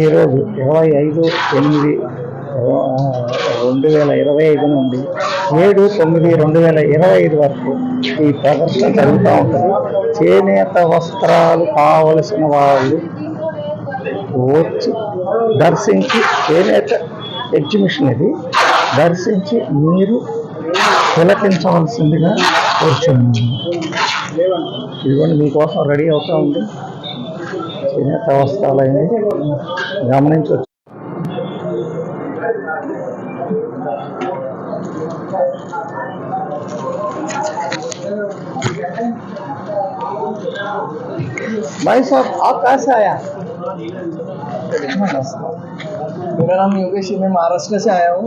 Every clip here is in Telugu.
ఈరోజు 25/8/2025 నుండి 7/9/2025 వరకు ఈ ప్రదర్శన జరుగుతూ ఉంటుంది. చేనేత వస్త్రాలు కావలసిన వాళ్ళు వచ్చి దర్శించి, చేనేత ఎగ్జిబిషన్ ఇది, దర్శించి మీరు తిలకించవలసిందిగా కోరుచున్నాను. ఇదిగోండి మీకోసం రెడీ అవుతూ ఉంది చేనేత వస్త్రాలు అయింది, గమనించవచ్చు. भाई साहब आप कहाँ से आया? मेरा नाम योगेश है, मैं महाराष्ट्र से आया हूँ।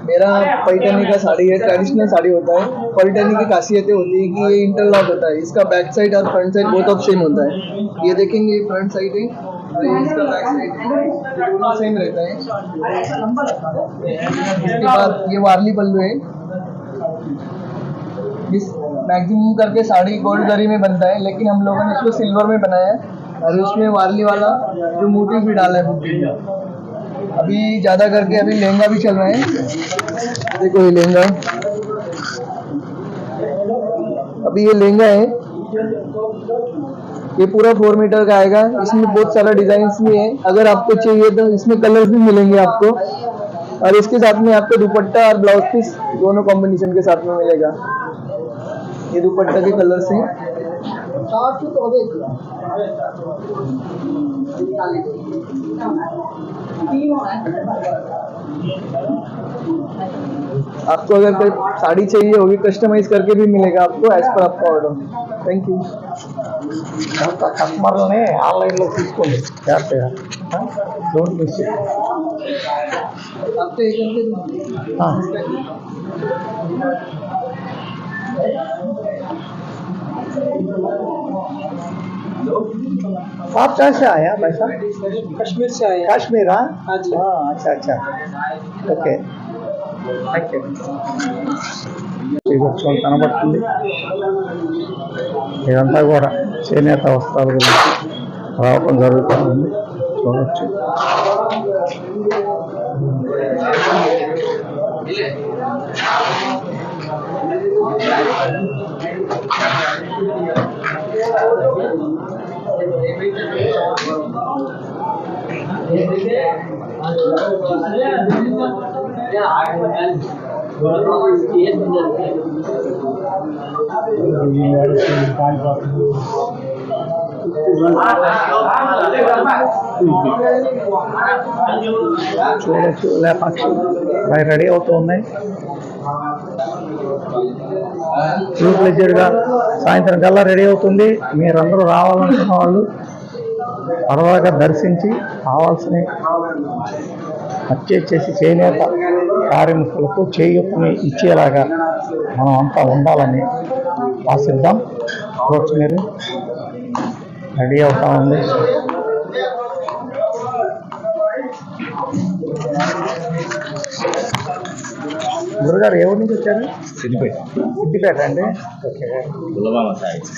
मेरा पैठनी का साड़ी है, ट्रेडिशनल साड़ी होता है। पैठनी की खासियतें होती है कि ये इंटरलॉक होता है, इसका बैक साइड और front side both of same होता है। ये देखेंगे फ्रंट साइड है और इसका बैक साइड दोनों सेम रहता है। इसके बाद ये वारली पल्लू है, इस मैक्सिमम करके साड़ी गोल्ड जरी में बनता है, लेकिन हम लोगों ने इसको सिल्वर में बनाया है और उसमें वारली वाला जो मोटिव भी डाला है बुट्टी में। अभी ज़्यादा करके अभी लहंगा भी चल रहा है, देखो ये लहंगा, अभी ये लहंगा है, ये पूरा 4 मीटर का आएगा। इसमें बहुत सारा डिजाइन्स भी है, अगर आपको चाहिए तो इसमें कलर्स भी मिलेंगे आपको, और इसके साथ में आपको दुपट्टा और ब्लाउज पीस दोनों कॉम्बिनेशन के साथ में मिलेगा। ये दुपट्टा के कलर्स हैं। आपको अगर कोई साड़ी चाहिए होगी कस्टमाइज करके भी मिलेगा आपको एज पर आपका ऑर्डर। Thank you. కస్టమర్లని ఆన్లైన్లో తీసుకోండి జాగ్రత్తగా, డోంట్ మిస్ ఇట్. आप कहाँ से आया भाई साहब? कश्मीर से आए। कश्मीर? हाँ जी। हाँ, अच्छा अच्छा, ఓకే, థ్యాంక్ యూ. శ్రీవత్సవం కనబడుతుంది. ఇదంతా కూడా చేనేత వస్త్రాల గురించి రావడం జరుగుతూ ఉంది, చూడవచ్చు. చూడొచ్చు లేపాక్షి రెడీ అవుతూ ఉన్నాయి. ఫుల్ ప్లెజర్గా సాయంత్రం కల్లా రెడీ అవుతుంది. మీరందరూ రావాలనుకున్న వాళ్ళు సరదాగా దర్శించి కావాల్సిన పర్చేజ్ చేసి చేనేత కార్మికులకు చేయూతని ఇచ్చేలాగా మనం అంతా ఉండాలని ఆశిద్దాం. చూడొచ్చు మీరు రెడీ అవుతా ఉంది. గురుగారు ఎవరి నుంచి వచ్చారు? సిద్దిపేట. సిద్దిపేట అండి, ఓకే. గుల్లబామ శారీస్.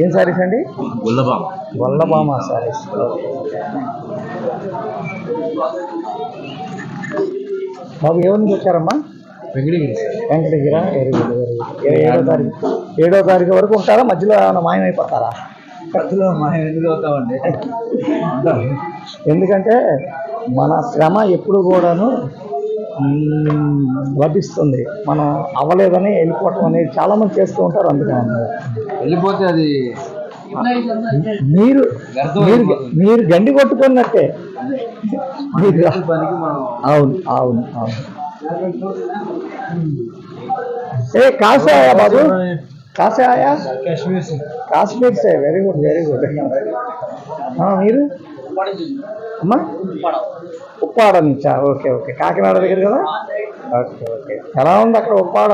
ఏం శారీస్ అండి? గుల్లబామ శారీస్. బాబు ఎవరి నుంచి వచ్చారమ్మా? Venkatagiri. Venkatagiri, very good very good. 7వ తారీఖు వరకు ఉంటారా? మధ్యలో ఏమైనా మాయమైపోతారా? మధ్యలో మాయం ఎందుకు అవుతామండి? ఎందుకంటే మన శ్రమ ఎప్పుడు కూడాను లభిస్తుంది. మనం అవ్వలేదని వెళ్ళిపోవటం అనేది చాలామంది చేస్తూ ఉంటారు. అందుకని వెళ్ళిపోతే అది మీరు గండి కొట్టుకున్నట్టే. అవును అవును అవును. ఏ కాసే ఆయా బాబు? కాసే ఆయా? కాశ్మీర్ సే. Very good very good. మీరు అమ్మా? ఉప్పాడ నుంచా? Okay okay. కాకినాడ దగ్గర కదా? Okay okay. ఎలా ఉంది అక్కడ ఉప్పాడ?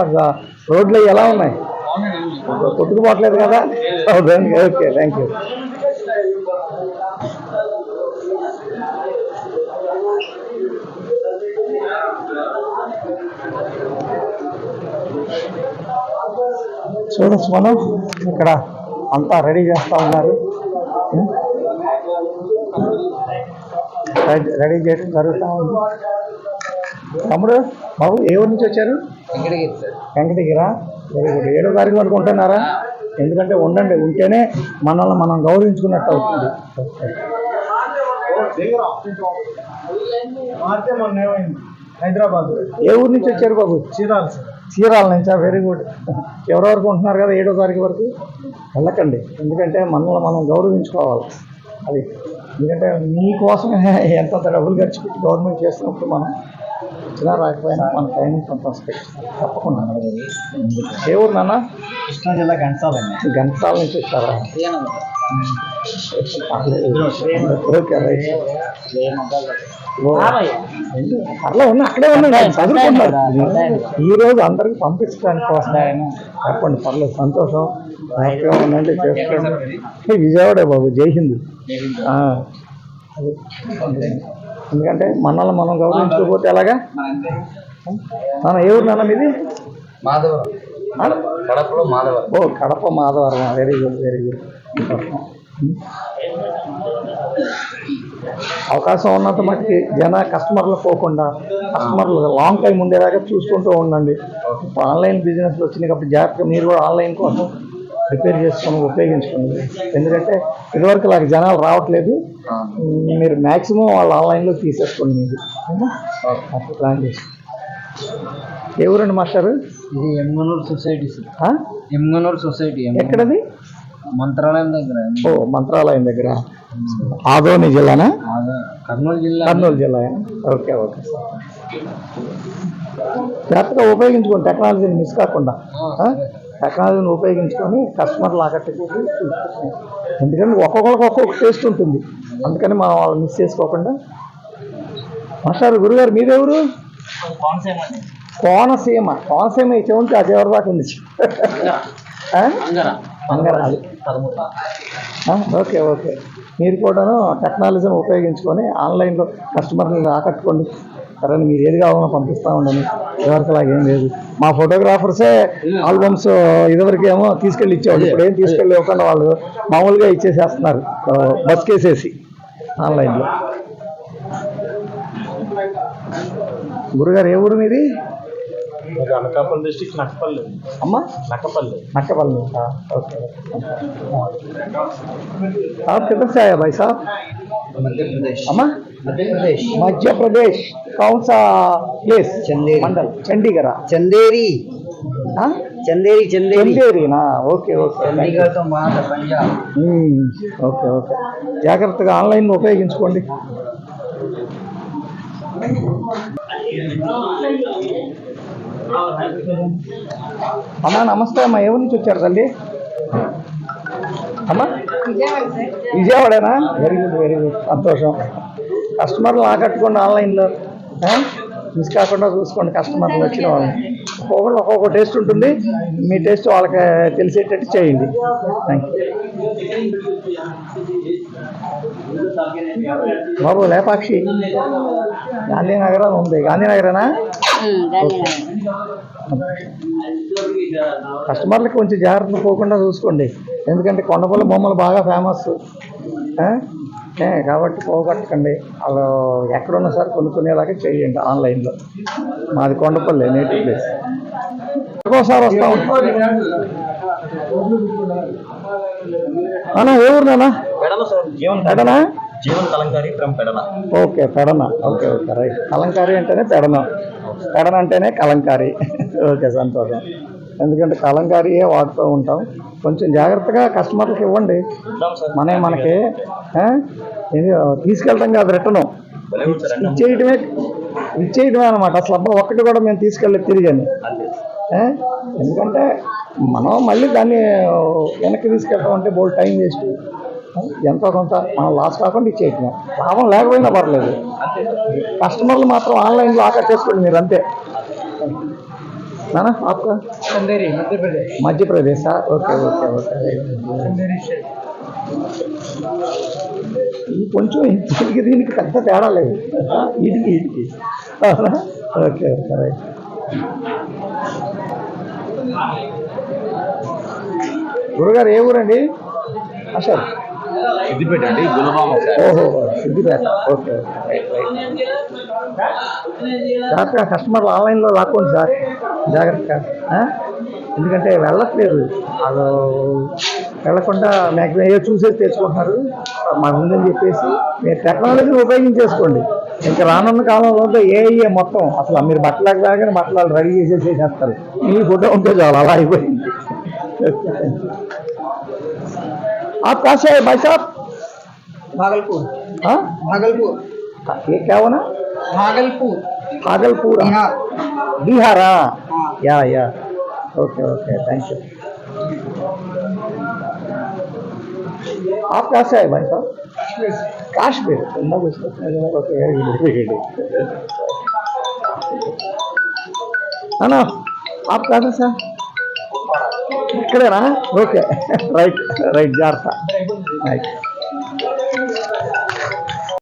రోడ్లు ఎలా ఉన్నాయి? కొట్టుకుపోవట్లేదు కదా? Okay thank you. చూడొచ్చు మనం ఇక్కడ అంతా రెడీ చేస్తూ ఉన్నారు. రెడీ చేయడం జరుగుతూ ఉంది. తమ్ముడు బాబు ఏ ఊరు నుంచి వచ్చారు? వెంకటగిరి సార్. వెంకటగిరా? Very good. 7వ తారీఖు వరకు ఉంటున్నారా? ఎందుకంటే ఉంటేనే మనల్ని మనం గౌరవించుకున్నట్టు అవుతుంది. హైదరాబాద్. ఏ ఊరు నుంచి వచ్చారు బాబు? చీరాల నుంచా? Very good. ఎవరి వరకు ఉంటున్నారు కదా 7వ తారీఖు వరకు? వెళ్ళకండి, ఎందుకంటే మనల్ని మనం గౌరవించుకోవాలి. అది ఎందుకంటే మీకోసమే ఎంత డబ్బులు ఖర్చు పెట్టి గవర్నమెంట్ చేస్తున్నప్పుడు మనం వచ్చినా రాకపోయినా మన టైం కొంత తప్పకుండా. ఏ ఊరు నాన్న? కృష్ణా జిల్లా ఘంటసాల అండి. ఘంటసాల నుంచి వచ్చారా? Okay right. అట్లా ఉన్నా అక్కడే ఉన్నాడు, చదువుకుంటున్నారు. ఈ రోజు అందరికి పంపించడానికి వస్తాయని చెప్పండి, పర్లేదు, సంతోషం, హ్యాపీగా ఉందండి. చేసుకోండి. విజయవాడే బాబు, జై హింద్. ఎందుకంటే మనల్ని మనం గౌరవించకపోతే ఎలాగా? నాన్న ఏ ఊరు నాన్న మీది? మాధవరం. కడపలో మాధవరం. ఓ Kadapa Madhavaram. Very good, very good. అవకాశం ఉన్నంత మటుకి కస్టమర్లు పోకుండా కస్టమర్లు లాంగ్ టైం ఉండేలాగా చూసుకుంటూ ఉండండి. ఇప్పుడు ఆన్లైన్ బిజినెస్లు వచ్చినాయి కాబట్టి జాగ్రత్తగా మీరు కూడా ఆన్లైన్ కోసం ప్రిపేర్ చేసుకొని ఉపయోగించుకోండి. ఎందుకంటే ఇదివరకు లాగా జనాలు రావట్లేదు, మీరు మ్యాక్సిమం వాళ్ళు ఆన్లైన్లో తీసేసుకోండి. మీరు అట్లా ప్లాన్ చేసి. ఏ ఊరండి మాస్టారు? ఇది Emmiganur society sir. Emmiganur society. ఎక్కడది? మంత్రాలయం దగ్గర. ఓ మంత్రాలయం దగ్గర. ఆదోని జిల్లానా? కర్నూలు జిల్లా. కర్నూలు జిల్లా. Okay okay. జాగ్రత్తగా ఉపయోగించుకోండి, టెక్నాలజీని మిస్ కాకుండా. టెక్నాలజీని ఉపయోగించుకొని కస్టమర్లు ఆకట్టుకుంటూ, ఎందుకంటే ఒక్కొక్కరికి ఒక్కొక్క టేస్ట్ ఉంటుంది, అందుకని మనం వాళ్ళు మిస్ చేసుకోకుండా. మాస్టర్ గురుగారు మీరెవరు? కోనసీమ. కోనసీమ ఈ చెవుంటే అది ఎవరి దాకా ఉంది? అంగరాలి. Okay okay. మీరు కూడాను టెక్నాలజీని ఉపయోగించుకొని ఆన్లైన్లో కస్టమర్లను ఆకట్టుకోండి. సరే, మీరు ఏది కావాలో పంపిస్తూ ఉండండి. ఎవరికి లాగేం లేదు. మా ఫోటోగ్రాఫర్సే ఆల్బమ్స్ ఇదివరకు ఏమో తీసుకెళ్ళి ఇచ్చేవాళ్ళు, ఇప్పుడు ఏం తీసుకెళ్ళి ఇవ్వకుండా వాళ్ళు మామూలుగా ఇచ్చేసేస్తున్నారు, బస్కేసేసి ఆన్లైన్లో. గురుగారు ఏ ఊరు మీది? అనకాపల్లి డిస్ట్రిక్ట్, నక్కపల్లి. అమ్మా నక్కపల్లి. नक्कापल्ली का? ओके। आप किधर से आए भाई साहब? मध्य प्रदेश। अम्मा? मध्य प्रदेश। मध्य प्रदेश। कौन सा प्लेस? चंदेरी मंडल? चंडीगढ़। चंदेरी। हाँ, चंदेरी। चंदेरी। चंदेरी ना? Okay okay. चंडीगढ़ तो वहाँ था, पंजाब। Okay okay. జాగ్రత్తగా ఆన్లైన్ ఉపయోగించుకోండి. అమ్మా నమస్తే అమ్మా, ఎవరి నుంచి వచ్చారు తల్లి? అమ్మా విజయవాడేనా? వెరీ గుడ్, వెరీ గుడ్, సంతోషం. కస్టమర్లు ఆకట్టుకోండి ఆన్లైన్లో, మిస్ కాకుండా చూసుకోండి కస్టమర్లు వచ్చిన వాళ్ళని. ఒక్కొక్కరు ఒక్కొక్క టేస్ట్ ఉంటుంది, మీ టేస్ట్ వాళ్ళకి తెలిసేటట్టు చేయండి. థ్యాంక్ యూ బాబు. లేపాక్షి గాంధీనగర్ ఉంది. గాంధీనగరేనా? కస్టమర్లకు కొంచెం జాగ్రత్తగా పోకుండా చూసుకోండి, ఎందుకంటే కొండపల్లి బొమ్మలు బాగా ఫేమస్ కాబట్టి పోగొట్టకండి. వాళ్ళు ఎక్కడున్నా సరే కొనుక్కునేలాగా చేయండి ఆన్లైన్లో. మాది కొండపల్లి, నేటివ్ ప్లేస్. ఒక్కోసారి వస్తా ఉంటాం. అన్నా ఏ ఊరు నాన్న? Pedana? Okay, Pedana. Okay okay right. Kalamkari అంటేనే పెడన, పెడన అంటేనే కలంకారీ. ఓకే, సంతోషం. ఎందుకంటే కలంకారీయే వాడుతూ ఉంటాం. కొంచెం జాగ్రత్తగా కస్టమర్లకు ఇవ్వండి. మనకి తీసుకెళ్ళటం కాదు, రిటర్ను ఇచ్చేయటమే అనమాట. అసలు అబ్బా ఒక్కటి కూడా మేము తీసుకెళ్ళి తిరిగాను. ఎందుకంటే మనం మళ్ళీ దాన్ని వెనక్కి తీసుకెళ్ళటం అంటే బోల్డ్ టైం వేస్ట్. ఎంతో కొంత మనం లాస్ కాకుండా ఇచ్చేయటమే, లాభం లేకపోయినా పర్లేదు. కస్టమర్లు మాత్రం ఆన్లైన్లో ఆకట్టేసుకోండి మీరు, అంతే. నానా ఆప్కా? चंदेरी, मध्य प्रदेश। మధ్య ప్రదేశ్. Okay okay okay. కొంచెం దీనికి పెద్ద తేడా లేదు, ఇటుకి. Okay okay right. గురుగారు ఏ ఊరండి? అసలు సిద్దిపేట అండి. ఓహో, సిద్దిపేట. ఓకే జాగ్రత్తగా కస్టమర్లు ఆన్లైన్లో లాక్కోండి సార్, జాగ్రత్తగా. ఎందుకంటే వెళ్ళట్లేదు వాళ్ళు, వెళ్ళకుండా మ్యాక్సిమం ఏదో చూసేసి తెచ్చుకుంటున్నారు. మా ముందని చెప్పేసి మీరు టెక్నాలజీని ఉపయోగించేసుకోండి. ఇంకా రానున్న కాలంలో ఏ మొత్తం అసలు మీరు బట్టలకు రాగానే బట్టలు రెడీ చేసేసేస్తారు. మీ ఫోటో ఉంటే చాలు, అలా అయిపోయింది. आप कहाँ से है भाई साहब? भागलपुर। हाँ भागलपुर। ये क्या होना? भागलपुर भागलपुर बिहार। बिहार। या ओके ओके, थैंक यू। आप कहाँ से है भाई साहब? काश्मीर। Okay, very good. है ना, आप कहाँ से? ఇక్కడేనా? ఓకే, రైట్ రైట్, జాగ్రత్త. రైట్.